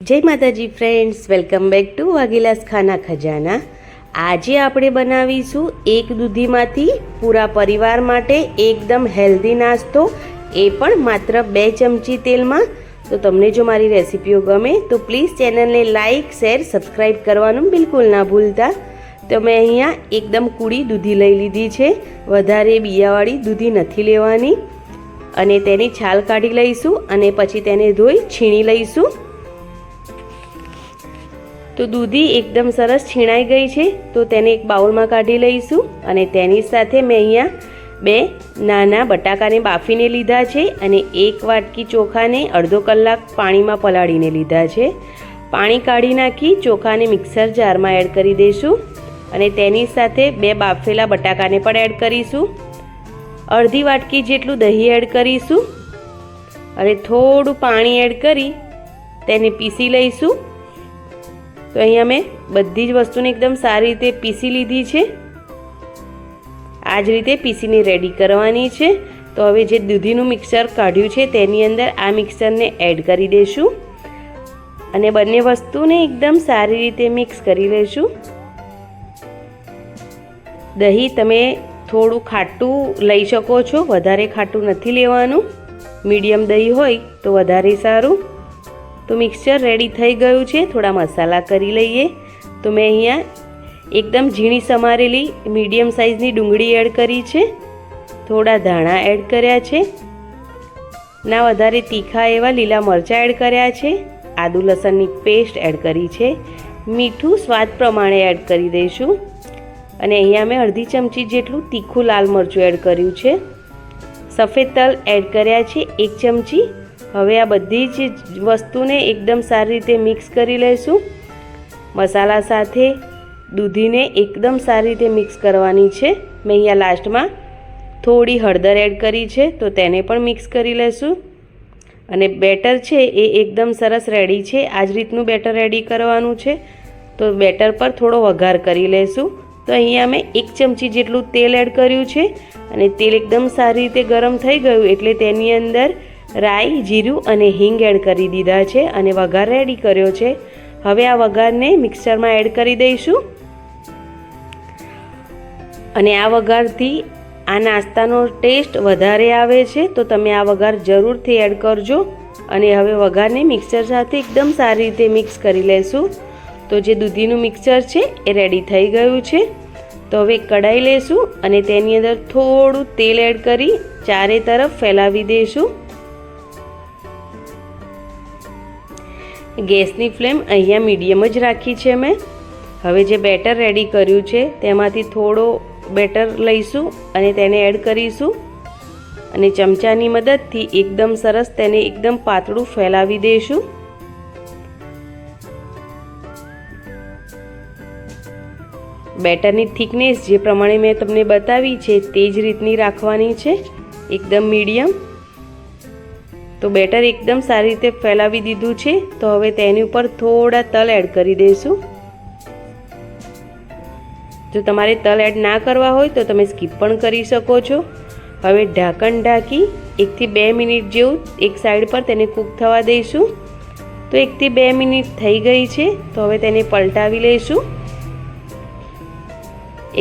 જય માતાજી friends, welcome back to વાઘીલાસ ખાના ખજાના। આજે આપણે બનાવીશું એક દૂધીમાંથી પૂરા પરિવાર માટે એકદમ હેલ્ધી નાસ્તો, એ પણ માત્ર 2 ચમચી તેલમાં। તો તમને જો મારી રેસિપીઓ ગમે તો પ્લીઝ ચેનલને લાઇક, શેર, સબસ્ક્રાઈબ કરવાનું બિલકુલ ના ભૂલતા। તો મેં અહીંયા એકદમ કૂડી દૂધી લઈ લીધી છે, વધારે બિયાવાળી દૂધી નથી લેવાની। અને તેની છાલ કાઢી લઈશું અને પછી તેને ધોઈ છીણી લઈશું। તો દૂધી એકદમ સરસ છીણાઈ ગઈ છે, તો તેને એક બાઉલમાં કાઢી લઈશું। અને તેની સાથે મેં અહીંયા 2 નાના બટાકાને બાફીને લીધા છે અને 1 વાટકી ચોખાને અડધો કલાક પાણીમાં પલાળીને લીધા છે। પાણી કાઢી નાખી ચોખાને મિક્સર જારમાં એડ કરી દઈશું અને તેની સાથે 2 બાફેલા બટાકાને પણ એડ કરીશું। અડધી વાટકી જેટલું દહીં એડ કરીશું અને થોડું પાણી એડ કરી તેને પીસી લઈશું। તો અહીંયા મેં બધી જ વસ્તુને એકદમ સારી રીતે પીસી લીધી છે। આ જ રીતે પીસીને રેડી કરવાની છે। તો હવે જે દૂધીનું મિક્સર કાઢ્યું છે તેની અંદર આ મિક્સરને એડ કરી દઈશું અને બંને વસ્તુને એકદમ સારી રીતે મિક્સ કરી લઈશું। દહીં તમે થોડું ખાટું લઈ શકો છો, વધારે ખાટું નથી લેવાનું, મીડિયમ દહીં હોય તો વધારે સારું। તો મિક્સચર રેડી થઈ ગયું છે, થોડા મસાલા કરી લઈએ। તો મેં અહીંયા એકદમ ઝીણી સમારેલી મીડિયમ સાઇઝની ડુંગળી એડ કરી છે, થોડા ધાણા એડ કર્યા છે, ના વધારે તીખા એવા લીલા મરચાં એડ કર્યા છે, આદુ લસણની પેસ્ટ એડ કરી છે, મીઠું સ્વાદ પ્રમાણે એડ કરી દઈશું અને અહીંયા મેં અડધી ચમચી જેટલું તીખું લાલ મરચું એડ કર્યું છે, સફેદ તલ એડ કર્યા છે 1 ચમચી। હવે આ બધી જ વસ્તુને એકદમ સારી રીતે મિક્સ કરી લઈશું। મસાલા સાથે દૂધીને એકદમ સારી રીતે મિક્સ કરવાની છે। મેં અહીંયા લાસ્ટમાં થોડી હળદર એડ કરી છે, તો તેને પણ મિક્સ કરી લઈશું। અને બેટર છે એ એકદમ સરસ રેડી છે, આ જ રીતનું બેટર રેડી કરવાનું છે। તો બેટર પર થોડો વઘાર કરી લઈશું। તો અહીંયા મેં 1 ચમચી જેટલું તેલ એડ કર્યું છે અને તેલ એકદમ સારી રીતે ગરમ થઈ ગયું એટલે તેની અંદર રાઈ, જીરું અને હિંગ એડ કરી દીધા છે અને વઘાર રેડી કર્યો છે। હવે આ વઘારને મિક્સરમાં એડ કરી દઈશું અને આ વઘારથી આ નાસ્તાનો ટેસ્ટ વધારે આવે છે, તો તમે આ વઘાર જરૂરથી એડ કરજો। અને હવે વઘારને મિક્સર સાથે એકદમ સારી રીતે મિક્સ કરી લઈશું। તો જે દૂધીનું મિક્સર છે એ રેડી થઈ ગયું છે। તો હવે કઢાઈ લેશું અને તેની અંદર થોડું તેલ એડ કરી ચારે તરફ ફેલાવી દઈશું। ગેસની ફ્લેમ અહીંયા મીડિયમ જ રાખી છે મેં। હવે જે બેટર રેડી કર્યું છે તેમાંથી થોડો બેટર લઈશું અને તેને એડ કરીશું અને ચમચાની મદદથી એકદમ સરસ તેને એકદમ પાતળું ફેલાવી દઈશું। બેટરની થિકનેસ જે પ્રમાણે મેં તમને બતાવી છે તે જ રીતની રાખવાની છે, એકદમ મીડિયમ। તો બેટર એકદમ સારી રીતે ફેલાવી દીધું છે। તો હવે તેની ઉપર થોડા તલ એડ કરી દઈશું। જો તમારે તલ એડ ના કરવા હોય તો તમે સ્કીપ પણ કરી શકો છો। હવે ઢાંકણ ઢાંકી 1 થી 2 મિનિટ જેવું એક સાઈડ પર તેને કૂક થવા દઈશું। તો 1 થી 2 મિનિટ થઈ ગઈ છે, તો હવે તેને પલટાવી લઈશું।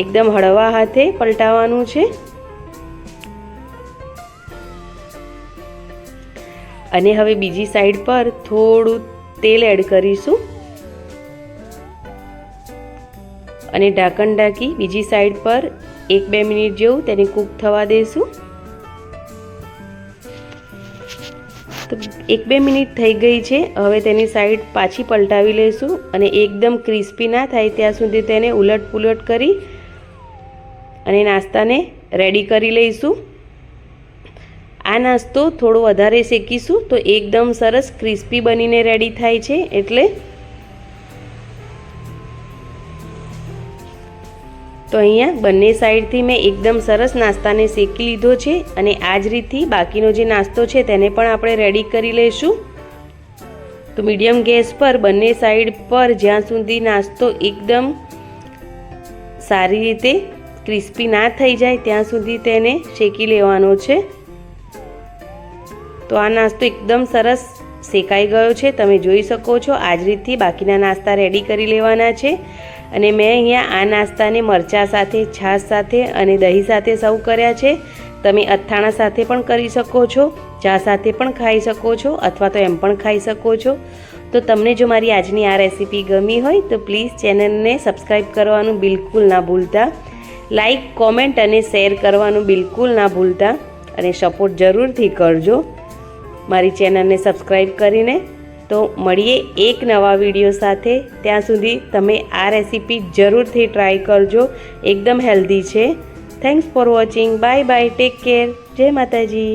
એકદમ હળવા હાથે પલટાવવાનું છે અને હવે બીજી સાઈડ પર થોડું તેલ એડ કરીશું અને ઢાંકણ ઢાંકી બીજી સાઈડ પર 1-2 મિનિટ જેવું તેને કૂક થવા દઈશું। તો 1-2 મિનિટ થઈ ગઈ છે, હવે તેની સાઈડ પાછી પલટાવી લઈશું અને એકદમ ક્રિસ્પી ના થાય ત્યાં સુધી તેને ઉલટ પુલટ કરી અને નાસ્તાને રેડી કરી લઈશું। આ નાસ્તો થોડો વધારે શેકીશું તો એકદમ સરસ ક્રિસ્પી બનીને રેડી થાય છે। એટલે તો અહીંયા બંને સાઈડથી મેં એકદમ સરસ નાસ્તાને શેકી લીધો છે અને આ જ રીતથી બાકીનો જે નાસ્તો છે તેને પણ આપણે રેડી કરી લઈશું। તો મીડિયમ ગેસ પર બંને સાઈડ પર જ્યાં સુધી નાસ્તો એકદમ સારી રીતે ક્રિસ્પી ના થઈ જાય ત્યાં સુધી તેને શેકી લેવાનો છે। તો આ નાસ્તો એકદમ સરસ શેકાઈ ગયો છે, તમે જોઈ શકો છો. આ જ રીતથી બાકીના નાસ્તા રેડી કરી લેવાના છે. અને મેં અહીંયા આ નાસ્તાને મરચાં સાથે, છાશ સાથે અને દહીં સાથે સર્વ કર્યા છે. તમે અથાણા સાથે પણ કરી શકો છો, ચા સાથે પણ ખાઈ શકો છો, અથવા તો એમ પણ ખાઈ શકો છો. તો તમને જો મારી આજની આ રેસીપી ગમી હોય તો પ્લીઝ ચેનલને સબસ્ક્રાઈબ કરવાનું બિલકુલ ના ભૂલતા. લાઈક, કોમેન્ટ અને શેર કરવાનું બિલકુલ ના ભૂલતા. અને સપોર્ટ જરૂરથી કરજો મારી ચેનલને સબસ્ક્રાઈબ કરીને. તો મળીએ એક નવા વિડીયો સાથે. ત્યાં સુધી તમે આ રેસીપી જરૂરથી ટ્રાય કરજો. એકદમ હેલ્ધી છે. Thanks for watching. Bye bye. Take care. જય માતાજી.